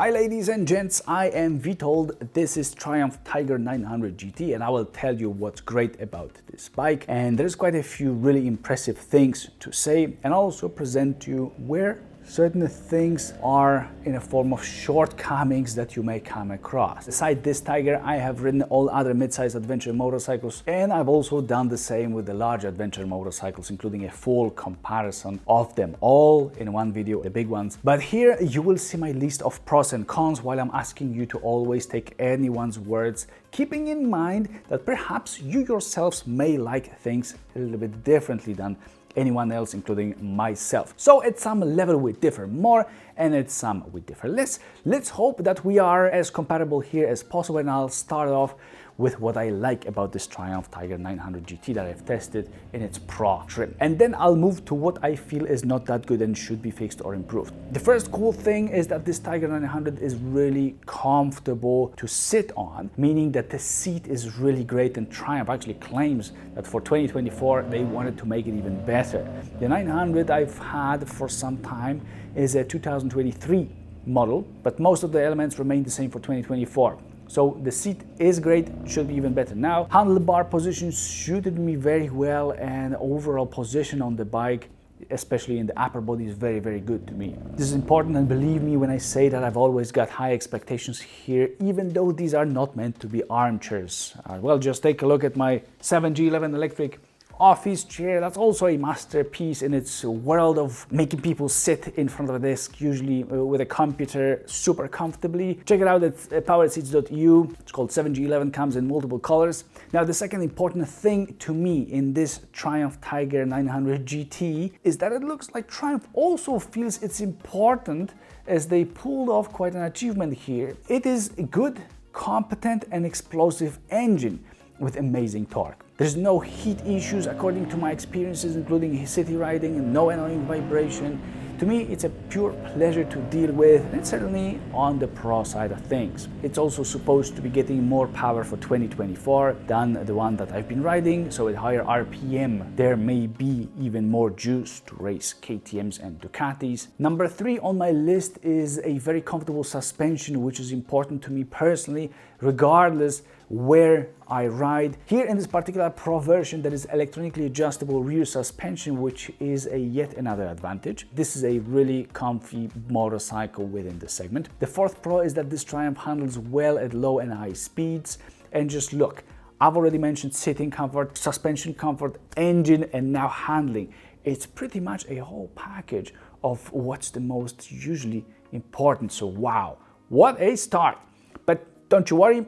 Hi ladies and gents, I am Witold. This is Triumph Tiger 900 GT and I will tell you what's great about this bike, and there's quite a few really impressive things to say, and I'll also present to you where certain things are in a form of shortcomings that you may come across. Aside this Tiger, I have ridden all other mid-sized adventure motorcycles, and I've also done the same with the large adventure motorcycles, including a full comparison of them all in one video, the big ones. But here you will see my list of pros and cons, while I'm asking you to always take anyone's words, keeping in mind that perhaps you yourselves may like things a little bit differently than anyone else, including myself. So at some level we differ more, and at some we differ less. Let's hope that we are as compatible here as possible, and I'll start off with what I like about this Triumph Tiger 900 GT that I've tested in its Pro trim. And then I'll move to what I feel is not that good and should be fixed or improved. The first cool thing is that this Tiger 900 is really comfortable to sit on, meaning that the seat is really great, and Triumph actually claims that for 2024 they wanted to make it even better. The 900 I've had for some time is a 2023 model, but most of the elements remain the same for 2024. So the seat is great, should be even better now. Handlebar position suited me very well, and overall position on the bike, especially in the upper body, is very, very good to me. This is important, and believe me when I say that I've always got high expectations here, even though these are not meant to be armchairs. Well, just take a look at my 7G11 electric office chair. That's also a masterpiece in its world of making people sit in front of a desk, usually with a computer, super comfortably. Check it out at powerseats.eu. It's called 7G11, comes in multiple colors. Now, the second important thing to me in this Triumph Tiger 900 GT is that it looks like Triumph also feels it's important, as they pulled off quite an achievement here. It is a good, competent and explosive engine with amazing torque. There's no heat issues according to my experiences, including city riding, and no annoying vibration. To me, it's a pure pleasure to deal with, and it's certainly on the pro side of things. It's also supposed to be getting more power for 2024 than the one that I've been riding, so at higher RPM there may be even more juice to race KTMs and Ducatis. Number 3 on my list is a very comfortable suspension, which is important to me personally, regardless where I ride. Here in this particular Pro version, there is electronically adjustable rear suspension, which is yet another advantage. This is a really comfy motorcycle within the segment. The fourth pro is that this Triumph handles well at low and high speeds. And just look, I've already mentioned sitting comfort, suspension comfort, engine, and now handling. It's pretty much a whole package of what's the most usually important. So wow, what a start. But don't you worry,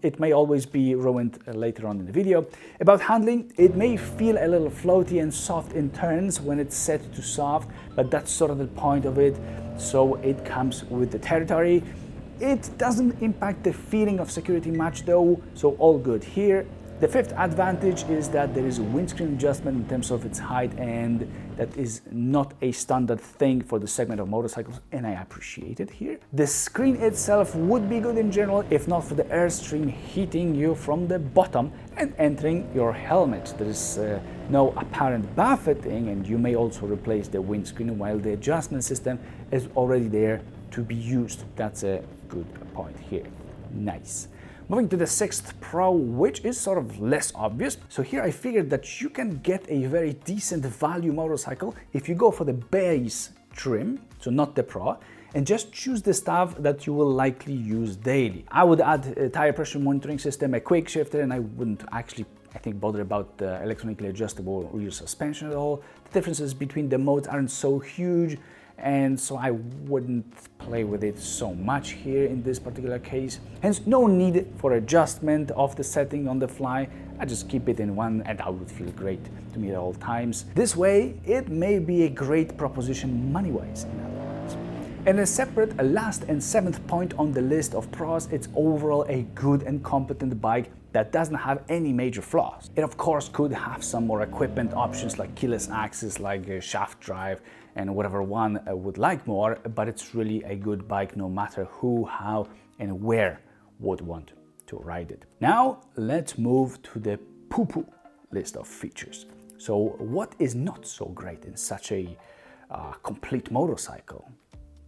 it may always be ruined later on in the video. About handling, it may feel a little floaty and soft in turns when it's set to soft, but that's sort of the point of it, so it comes with the territory. It doesn't impact the feeling of security much though, so all good here. The fifth advantage is that there is a windscreen adjustment in terms of its height, and that is not a standard thing for the segment of motorcycles, and I appreciate it here. The screen itself would be good in general if not for the airstream hitting you from the bottom and entering your helmet. There is no apparent buffeting, and you may also replace the windscreen while the adjustment system is already there to be used. That's a good point here. Nice. Moving to the sixth pro, which is sort of less obvious. So here I figured that you can get a very decent value motorcycle if you go for the base trim, so not the pro, and just choose the stuff that you will likely use daily. I would add a tire pressure monitoring system, a quick shifter, and I wouldn't actually, I think, bother about the electronically adjustable rear suspension at all. The differences between the modes aren't so huge, and so I wouldn't play with it so much here in this particular case. Hence, no need for adjustment of the setting on the fly. I just keep it in one, and I would feel great to me at all times. This way, it may be a great proposition money-wise, in other words. And a separate, last and seventh point on the list of pros, it's overall a good and competent bike that doesn't have any major flaws. It of course could have some more equipment options like keyless access, like a shaft drive, and whatever one would like more, but it's really a good bike no matter who, how, and where would want to ride it. Now let's move to the poo-poo list of features. So what is not so great in such a complete motorcycle,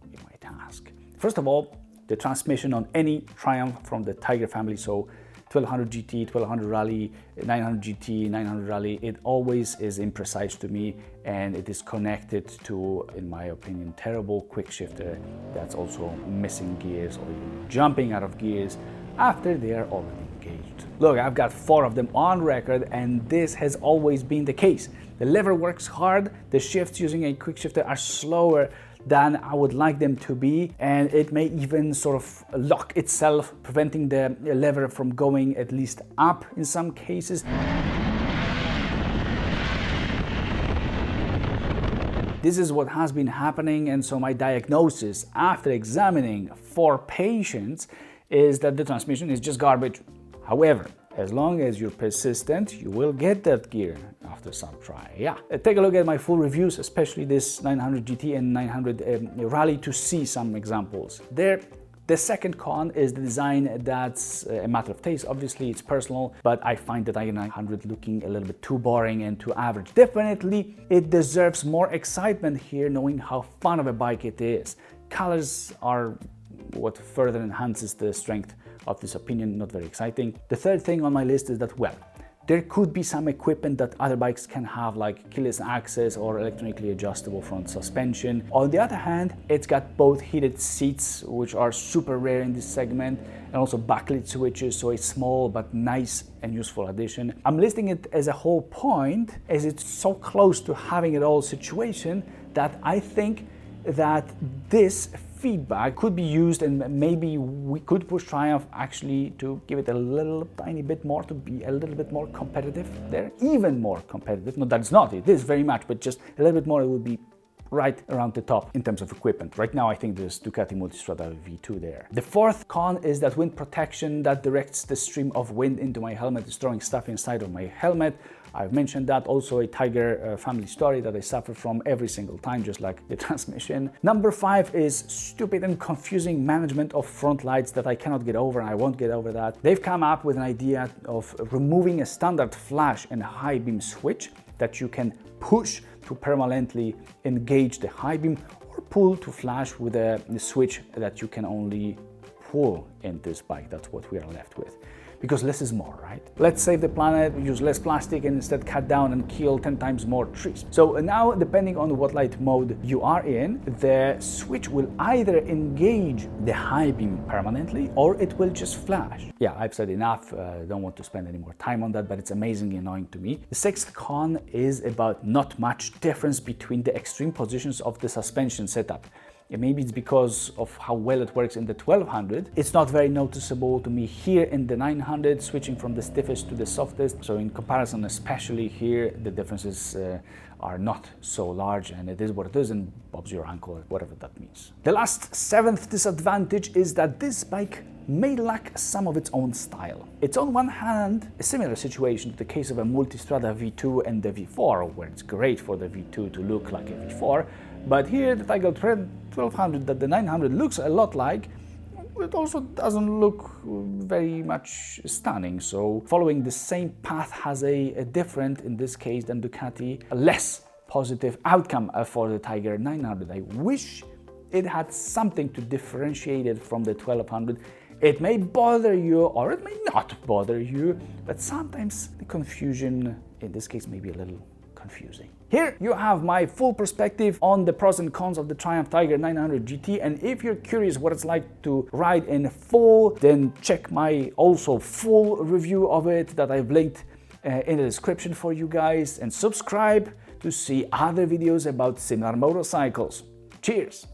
you might ask? First of all, the transmission on any Triumph from the Tiger family, so 1200 GT, 1200 Rally, 900 GT, 900 Rally, it always is imprecise to me, and it is connected to, in my opinion, terrible quick shifter that's also missing gears or even jumping out of gears after they are already engaged. Look, I've got 4 of them on record, and this has always been the case. The lever works hard, the shifts using a quick shifter are slower than I would like them to be, and it may even sort of lock itself, preventing the lever from going at least up in some cases. This is what has been happening, and so my diagnosis after examining 4 patients is that the transmission is just garbage. However, as long as you're persistent, you will get that gear after some try. Yeah, take a look at my full reviews, especially this 900 GT and 900 Rally, to see some examples there. The second con is the design. That's a matter of taste. Obviously, it's personal, but I find the Tiger 900 looking a little bit too boring and too average. Definitely, it deserves more excitement here, knowing how fun of a bike it is. Colors are what further enhances the strength of this opinion. Not very exciting. The third thing on my list is that, well, there could be some equipment that other bikes can have, like keyless access or electronically adjustable front suspension. On the other hand, it's got both heated seats, which are super rare in this segment, and also backlit switches, so a small but nice and useful addition. I'm listing it as a whole point, as it's so close to having it all situation that I think that this feedback could be used, and maybe we could push Triumph actually to give it a little tiny bit more, to be a little bit more competitive there, even more competitive. Not that it's not, it is very much, but just a little bit more, it would be right around the top in terms of equipment. Right now I think there's Ducati Multistrada V2 there. The fourth con is that wind protection that directs the stream of wind into my helmet is throwing stuff inside of my helmet. I've mentioned that. Also a Tiger family story that I suffer from every single time, just like the transmission. Number 5 is stupid and confusing management of front lights that I cannot get over, and I won't get over that. They've come up with an idea of removing a standard flash and high beam switch that you can push to permanently engage the high beam, or pull to flash with a switch that you can only pull in this bike. That's what we are left with. Because less is more, right? Let's save the planet, use less plastic, and instead cut down and kill 10 times more trees. So now, depending on what light mode you are in, the switch will either engage the high beam permanently, or it will just flash. Yeah, I've said enough. Don't want to spend any more time on that, but it's amazingly annoying to me. The sixth con is about not much difference between the extreme positions of the suspension setup. Maybe it's because of how well it works in the 1200. It's not very noticeable to me here in the 900, switching from the stiffest to the softest. So in comparison, especially here, the differences are not so large, and it is what it is, and Bob's your uncle, whatever that means. The last, 7th disadvantage is that this bike may lack some of its own style. It's on one hand a similar situation to the case of a Multistrada V2 and the V4, where it's great for the V2 to look like a V4, but here the Tiger 1200 that the 900 looks a lot like, it also doesn't look very much stunning. So following the same path has a different, in this case than Ducati, a less positive outcome for the Tiger 900. I wish it had something to differentiate it from the 1200. It may bother you, or it may not bother you, but sometimes the confusion in this case may be a little confusing. Here you have my full perspective on the pros and cons of the Triumph Tiger 900 GT, and if you're curious what it's like to ride in full, then check my also full review of it that I've linked in the description for you guys, and subscribe to see other videos about similar motorcycles. Cheers!